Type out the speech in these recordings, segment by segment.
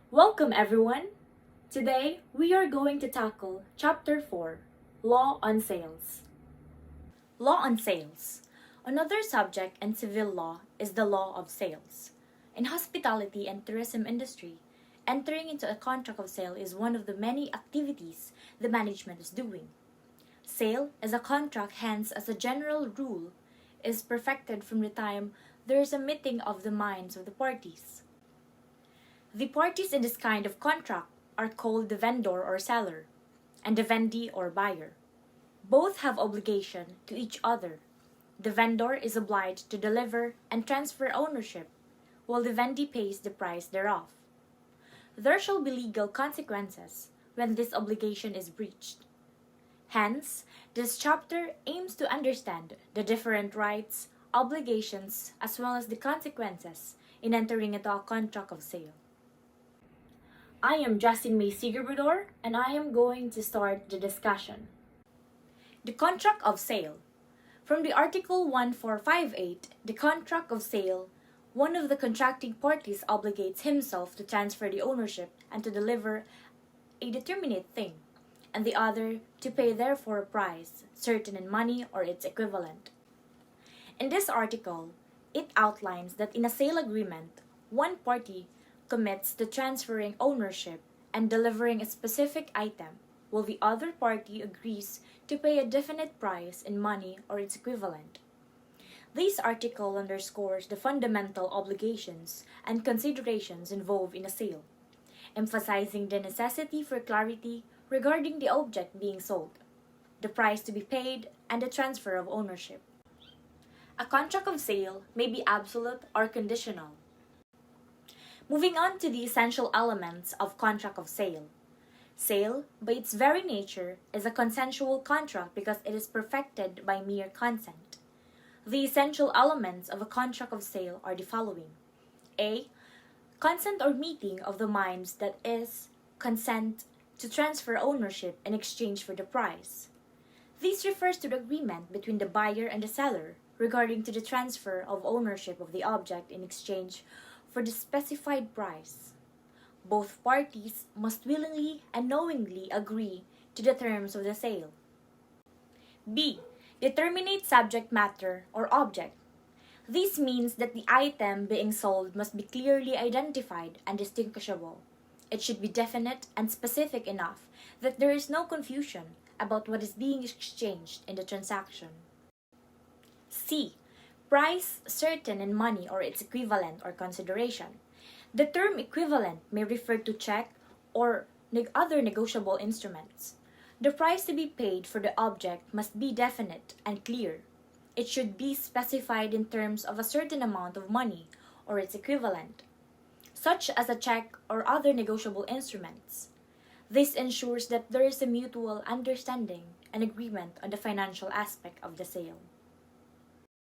Welcome everyone! Today, we are going to tackle Chapter 4, Law on Sales. Law on Sales. Another subject in civil law is the law of sales. In hospitality and tourism industry, entering into a contract of sale is one of the many activities the management is doing. Sale is a contract, hence as a general rule, is perfected from the time there is a meeting of the minds of the parties. The parties in this kind of contract are called the vendor or seller, and the vendee or buyer. Both have obligation to each other. The vendor is obliged to deliver and transfer ownership, while the vendee pays the price thereof. There shall be legal consequences when this obligation is breached. Hence, this chapter aims to understand the different rights, obligations, as well as the consequences in entering into a contract of sale. I am Jhastin May C, and I am going to start the discussion. The contract of sale. From the Article 1458, the contract of sale, one of the contracting parties obligates himself to transfer the ownership and to deliver a determinate thing, and the other to pay therefor a price, certain in money or its equivalent. In this article, it outlines that in a sale agreement, one party commits to transferring ownership and delivering a specific item, while the other party agrees to pay a definite price in money or its equivalent. This article underscores the fundamental obligations and considerations involved in a sale, emphasizing the necessity for clarity regarding the object being sold, the price to be paid, and the transfer of ownership. A contract of sale may be absolute or conditional. Moving on to the essential elements of contract of sale. Sale, by its very nature, is a consensual contract because it is perfected by mere consent. The essential elements of a contract of sale are the following. A. Consent or meeting of the minds, that is, consent to transfer ownership in exchange for the price. This refers to the agreement between the buyer and the seller regarding to the transfer of ownership of the object in exchange for the specified price. Both parties must willingly and knowingly agree to the terms of the sale. B. Determinate subject matter or object. This means that the item being sold must be clearly identified and distinguishable. It should be definite and specific enough that there is no confusion about what is being exchanged in the transaction. C. Price certain in money or its equivalent or consideration. The term equivalent may refer to check or other negotiable instruments. The price to be paid for the object must be definite and clear. It should be specified in terms of a certain amount of money or its equivalent, such as a check or other negotiable instruments. This ensures that there is a mutual understanding and agreement on the financial aspect of the sale.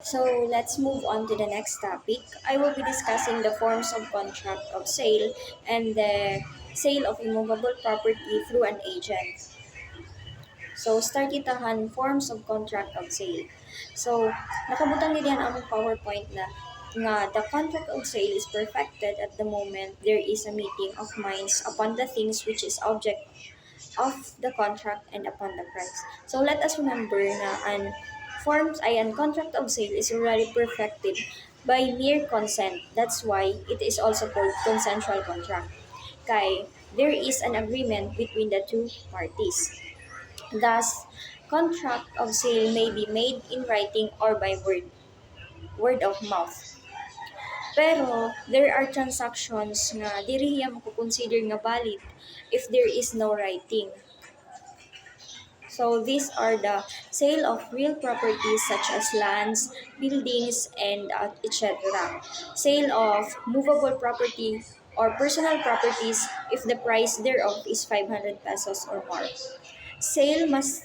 So let's move on to the next topic. I will be discussing the forms of contract of sale and the sale of immovable property through an agent. So start itahan forms of contract of sale. So nakabutang ni diyan ang PowerPoint na nga the contract of sale is perfected at the moment there is a meeting of minds upon the things which is object of the contract and upon the price. So let us remember na an contract of sale is already perfected by mere consent. That's why it is also called consensual contract. Kay there is an agreement between the two parties. Thus, contract of sale may be made in writing or by word of mouth. Pero there are transactions nga diri hiya mako-consider nga valid if there is no writing. So these are the sale of real properties such as lands, buildings, and etc. Sale of movable property or personal properties if the price thereof is 500 pesos or more. Sale must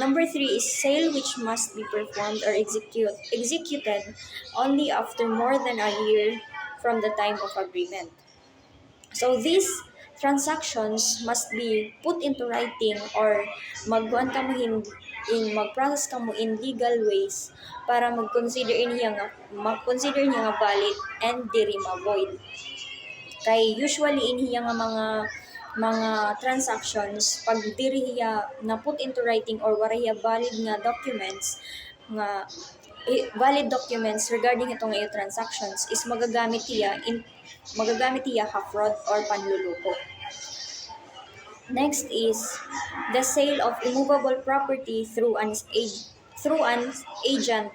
Number 3 is sale which must be performed or executed only after more than a year from the time of agreement. So these transactions must be put into writing or mag-process ka mo in legal ways para mag-consider niya nga valid and diri ma-void. Kay usually in hiya nga mga transactions, pag diri hiya na put into writing or wala hiya valid nga documents nga valid documents regarding itong iyo transactions is magagamit hiya ha fraud or panluloko. Next is the sale of immovable property through an agent.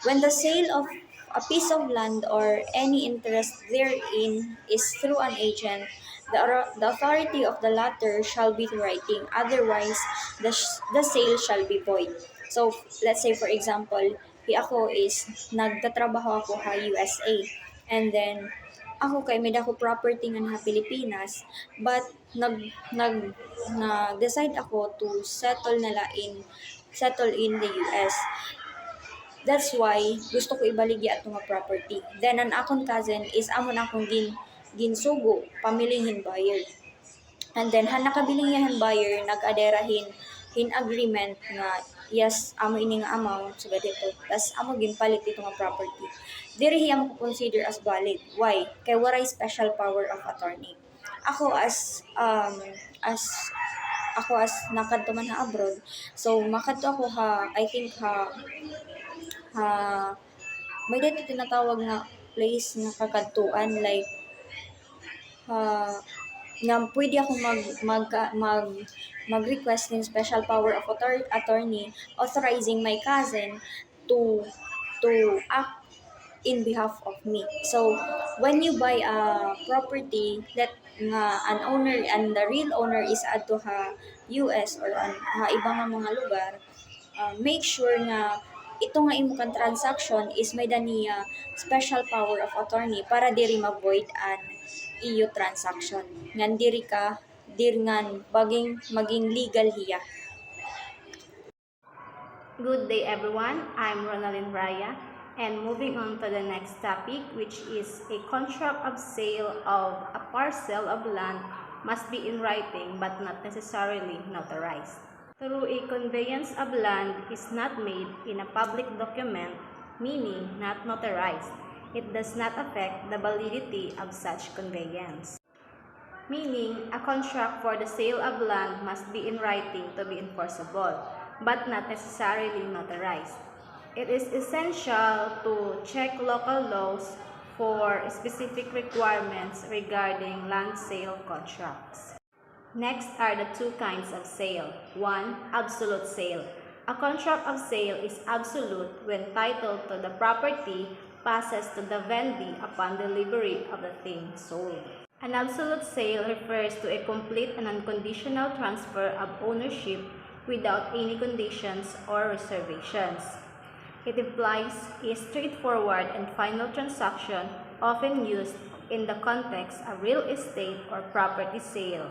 When the sale of a piece of land or any interest therein is through an agent, the authority of the latter shall be in writing, otherwise the sale shall be void. So, let's say for example, ako is nagtatrabaho ako ha USA, and then ako kay may dako property nga na Pilipinas, but nag-decide ako to settle in the US. That's why gusto ko ibaligya ato nga property. Then ang akong cousin is amon akong ginsugo pamilihin buyer. And then han nakabilingan buyer nag-aderahin agreement nga yes amo ini nga amount so dito. Tas amo ginpalit ito nga property. Diri hiya mo consider as valid. Why? Kay waray special power of attorney. Ako as nakadto man ha abroad. So makadto ako I think may dito tinatawag nga place nga kakadtuan like nga pwede ako mag-request ng special power of attorney authorizing my cousin to act in behalf of me. So when you buy a property that nga an owner and the real owner is adto ha US or ibang mga lugar, make sure nga ito nga imong transaction is may daniya special power of attorney para diri ma-void an iyo transaction. Ngan diri ngan maging legal hiya. Good day everyone, I'm Ronalyn Raya, and moving on to the next topic, which is a contract of sale of a parcel of land must be in writing but not necessarily notarized. Through a conveyance of land is not made in a public document, meaning not notarized. It does not affect the validity of such conveyance. Meaning, a contract for the sale of land must be in writing to be enforceable, but not necessarily notarized. It is essential to check local laws for specific requirements regarding land sale contracts. Next are the two kinds of sale. 1. Absolute sale. A contract of sale is absolute when title to the property passes to the vendee upon delivery of the thing sold. An absolute sale refers to a complete and unconditional transfer of ownership without any conditions or reservations. It implies a straightforward and final transaction often used in the context of real estate or property sale.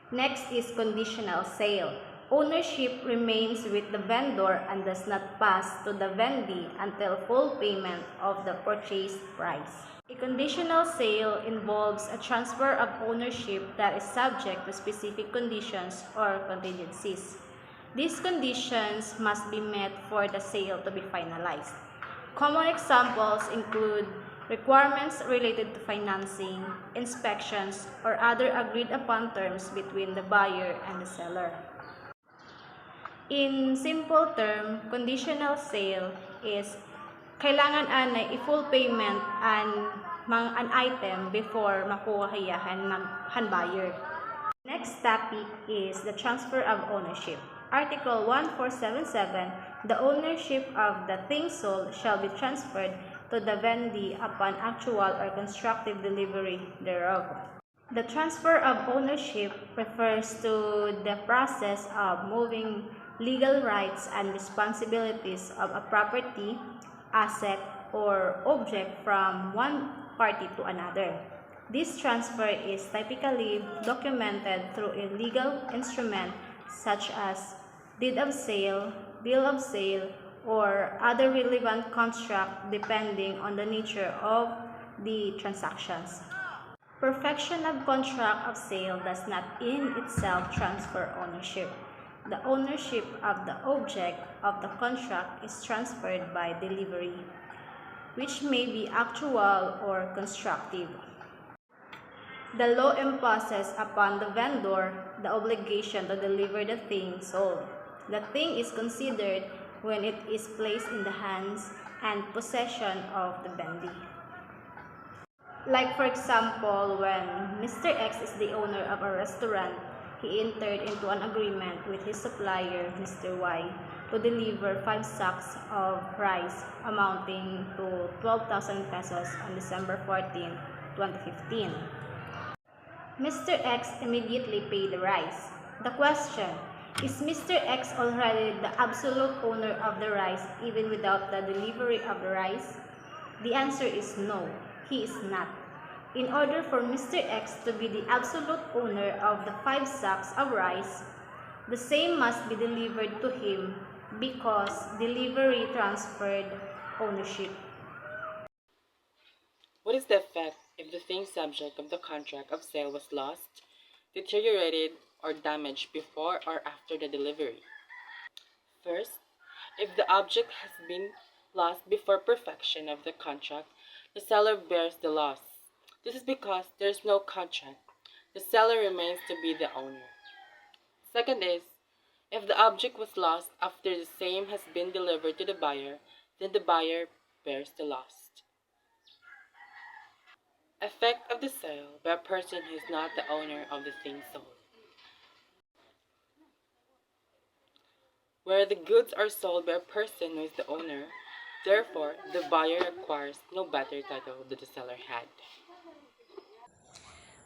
Next is conditional sale. Ownership remains with the vendor and does not pass to the vendee until full payment of the purchase price. A conditional sale involves a transfer of ownership that is subject to specific conditions or contingencies. These conditions must be met for the sale to be finalized. Common examples include requirements related to financing, inspections, or other agreed upon terms between the buyer and the seller. In simple term, conditional sale is kailangan anay i-full payment an item before makuha han buyer. Next topic is the transfer of ownership. Article 1477, the ownership of the thing sold shall be transferred to the vendee upon actual or constructive delivery thereof. The transfer of ownership refers to the process of moving legal rights and responsibilities of a property, asset, or object from one party to another. This transfer is typically documented through a legal instrument such as deed of sale, bill of sale, or other relevant contract depending on the nature of the transactions. Perfection of contract of sale does not in itself transfer ownership. The ownership of the object of the contract is transferred by delivery, which may be actual or constructive. The law imposes upon the vendor the obligation to deliver the thing sold. The thing is considered when it is placed in the hands and possession of the vendee. Like for example, when Mr. X is the owner of a restaurant, he entered into an agreement with his supplier, Mr. Y, to deliver 5 sacks of rice amounting to 12,000 pesos on December 14, 2015. Mr. X immediately paid the rice. The question, is Mr. X already the absolute owner of the rice even without the delivery of the rice? The answer is no, he is not. In order for Mr. X to be the absolute owner of the 5 sacks of rice, the same must be delivered to him because delivery transferred ownership. What is the effect if the thing subject of the contract of sale was lost, deteriorated, or damaged before or after the delivery? First, if the object has been lost before perfection of the contract, the seller bears the loss. This is because there is no contract. The seller remains to be the owner. Second is, if the object was lost after the same has been delivered to the buyer, then the buyer bears the loss. Effect of the sale by a person who is not the owner of the thing sold. Where the goods are sold by a person who is the owner, therefore the buyer acquires no better title than the seller had.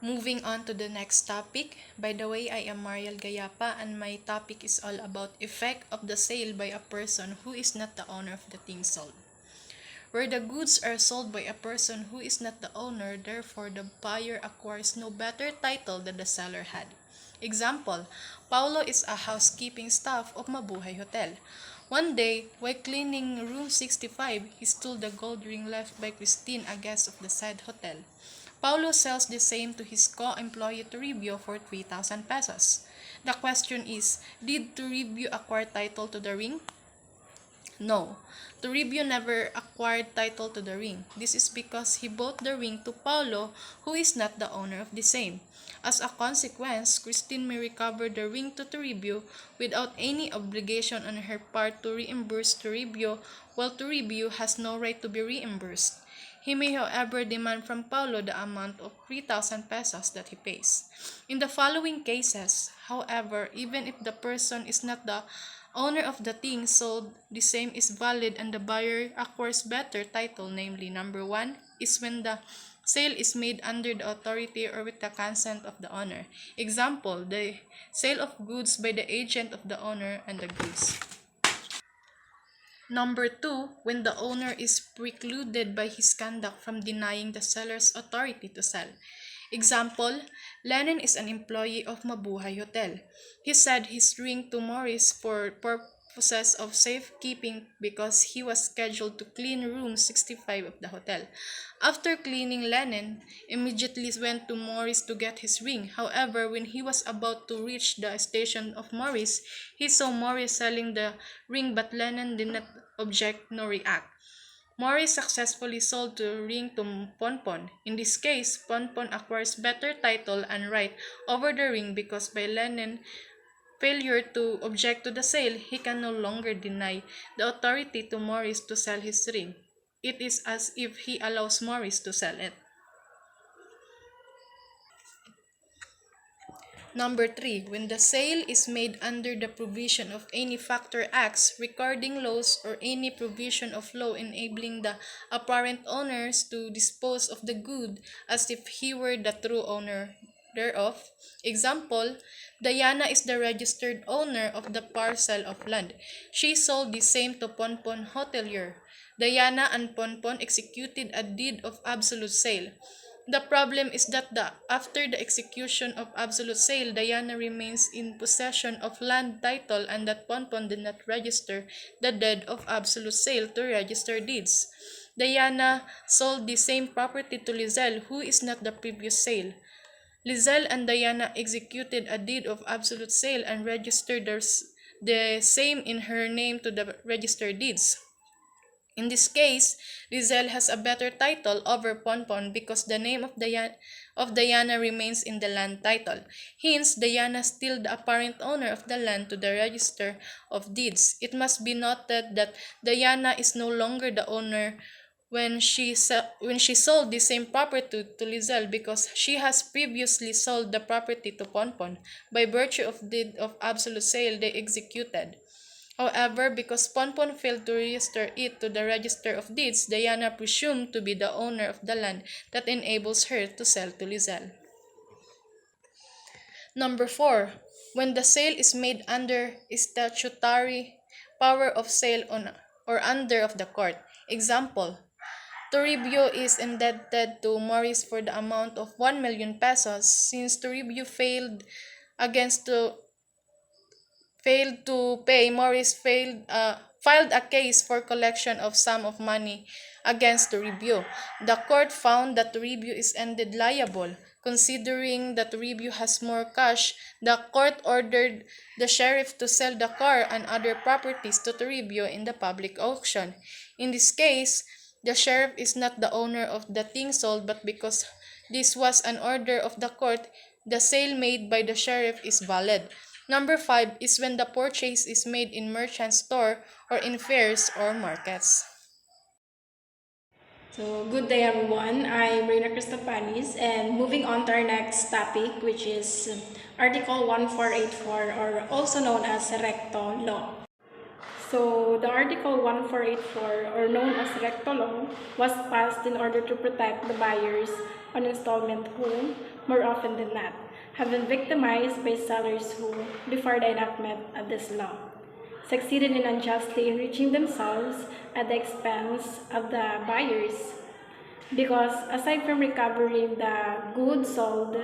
Moving on to the next topic. By the way, I am Mariel Gayapa and my topic is all about effect of the sale by a person who is not the owner of the thing sold. Where the goods are sold by a person who is not the owner, therefore the buyer acquires no better title than the seller had. Example, Paulo is a housekeeping staff of Mabuhay Hotel. One day, while cleaning room 65, he stole the gold ring left by Cristine, a guest of the said hotel. Paulo sells the same to his co-employee Toribio for 3,000 pesos. The question is, did Toribio acquire title to the ring? No, Toribio never acquired title to the ring. This is because he bought the ring to Paulo, who is not the owner of the same. As a consequence, Cristine may recover the ring to Toribio without any obligation on her part to reimburse Toribio, while Toribio has no right to be reimbursed. He may, however, demand from Paulo the amount of 3,000 pesos that he pays. In the following cases, however, even if the person is not the owner of the thing sold, the same is valid and the buyer acquires better title, namely, number 1 is when the sale is made under the authority or with the consent of the owner. Example, the sale of goods by the agent of the owner and the goods. Number 2, when the owner is precluded by his conduct from denying the seller's authority to sell. Example, Lennon is an employee of Mabuhay Hotel. He said his ring to Morris for purposes of safekeeping because he was scheduled to clean room 65 of the hotel. After cleaning, Lennon immediately went to Morris to get his ring. However, when he was about to reach the station of Morris, he saw Morris selling the ring, but Lennon did not object nor react. Morris successfully sold the ring to Ponpon. In this case, Ponpon acquires better title and right over the ring because by Lennon's failure to object to the sale, he can no longer deny the authority to Morris to sell his ring. It is as if he allows Morris to sell it. Number 3, when the sale is made under the provision of any factor acts, recording laws, or any provision of law enabling the apparent owners to dispose of the good as if he were the true owner thereof. Example, Diana is the registered owner of the parcel of land. She sold the same to Ponpon Hotelier. Diana and Ponpon executed a deed of absolute sale. The problem is that after the execution of absolute sale, Diana remains in possession of land title and that Ponpon did not register the deed of absolute sale to register deeds. Diana sold the same property to Lizelle, who is not the previous sale. Lizelle and Diana executed a deed of absolute sale and registered the same in her name to the registered deeds. In this case, Rizel has a better title over Ponpon because the name of Diana remains in the land title. Hence, Diana is still the apparent owner of the land to the Register of Deeds. It must be noted that Diana is no longer the owner when she sold the same property to Lizel because she has previously sold the property to Ponpon by virtue of deed of absolute sale they executed. However, because Ponpon failed to register it to the Register of Deeds, Diana presumed to be the owner of the land that enables her to sell to Lizel. Number 4. When the sale is made under statutory power of sale on or under of the court. Example, Toribio is indebted to Morris for the amount of 1 million pesos since Toribio failed to pay. Morris filed a case for collection of sum of money against Toribio. The court found that Toribio is ended liable. Considering that Toribio has more cash, the court ordered the sheriff to sell the car and other properties to Toribio in the public auction. In this case, the sheriff is not the owner of the thing sold, but because this was an order of the court, the sale made by the sheriff is valid. Number 5 is when the purchase is made in merchant store or in fairs or markets. So, good day everyone. I'm Raena Panis, and moving on to our next topic, which is Article 1484, or also known as Recto Law. So, the Article 1484, or known as Recto Law, was passed in order to protect the buyers on installment who, more often than not, have been victimized by sellers who, before the enactment of this law, succeeded in unjustly enriching themselves at the expense of the buyers, because aside from recovering the goods sold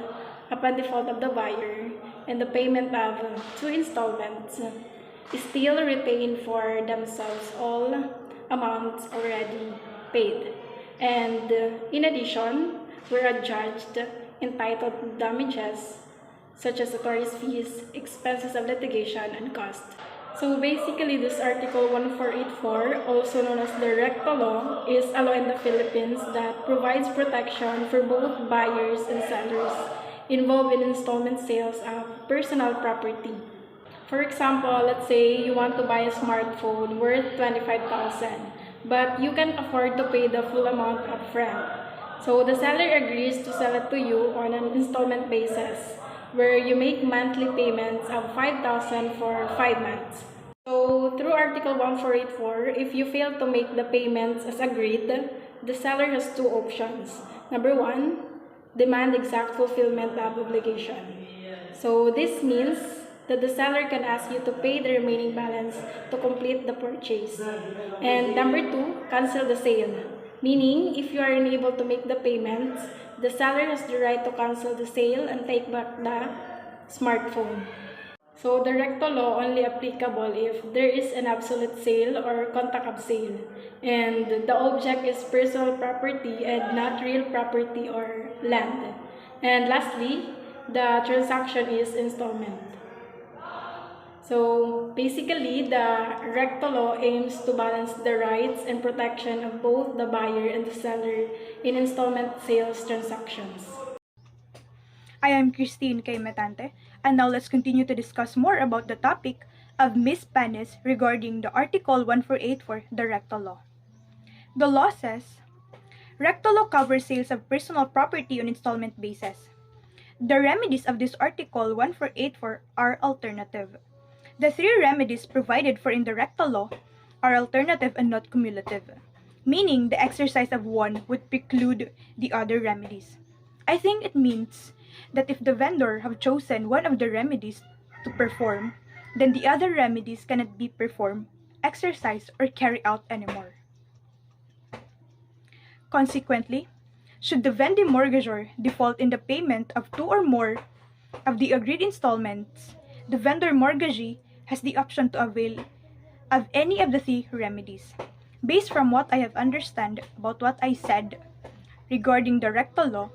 upon default of the buyer and the payment of 2 installments, still retain for themselves all amounts already paid, and in addition were adjudged entitled to damages such as attorney's fees, expenses of litigation, and cost. So basically, this Article 1484, also known as the Recto Law, is a law in the Philippines that provides protection for both buyers and sellers involved in installment sales of personal property. For example, let's say you want to buy a smartphone worth 25,000, but you can't afford to pay the full amount upfront. So the seller agrees to sell it to you on an installment basis, where you make monthly payments of 5,000 for 5 months. So through Article 1484, if you fail to make the payments as agreed, the seller has 2 options. Number 1, demand exact fulfillment of obligation. So this means that the seller can ask you to pay the remaining balance to complete the purchase. And number 2, cancel the sale. Meaning, if you are unable to make the payments, the seller has the right to cancel the sale and take back the smartphone. So the Recto Law only applicable if there is an absolute sale or contract of sale, and the object is personal property and not real property or land. And lastly, the transaction is installment. So basically, the Recto Law aims to balance the rights and protection of both the buyer and the seller in installment sales transactions. I am Cristine Kaye Metante, and now let's continue to discuss more about the topic of Ms. Panis regarding the Article 1484, the Recto Law. The law says, Recto Law covers sales of personal property on installment basis. The remedies of this Article 1484 are alternative. The 3 remedies provided for in the Recto Law are alternative and not cumulative, meaning the exercise of one would preclude the other remedies. I think it means that if the vendor have chosen one of the remedies to perform, then the other remedies cannot be performed, exercised, or carried out anymore. Consequently, should the vending mortgagor default in the payment of 2 or more of the agreed installments, the vendor mortgagee has the option to avail of any of the 3 remedies. Based from what I have understood about what I said regarding the Recto Law,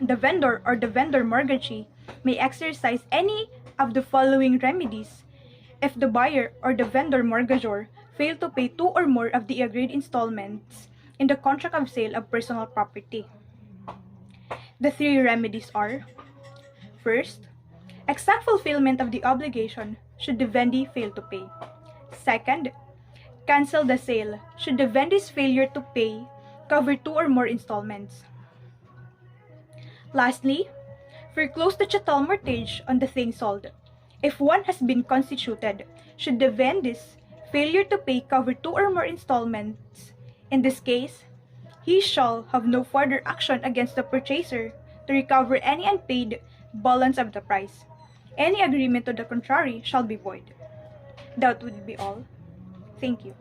the vendor or the vendor mortgagee may exercise any of the following remedies if the buyer or the vendor mortgagor fail to pay 2 or more of the agreed installments in the contract of sale of personal property. The 3 remedies are: first, exact fulfillment of the obligation should the vendee fail to pay. Second, cancel the sale should the vendee's failure to pay cover 2 or more installments. Lastly, foreclose the chattel mortgage on the thing sold. If one has been constituted, should the vendee's failure to pay cover 2 or more installments, in this case, he shall have no further action against the purchaser to recover any unpaid balance of the price. Any agreement to the contrary shall be void. That would be all. Thank you.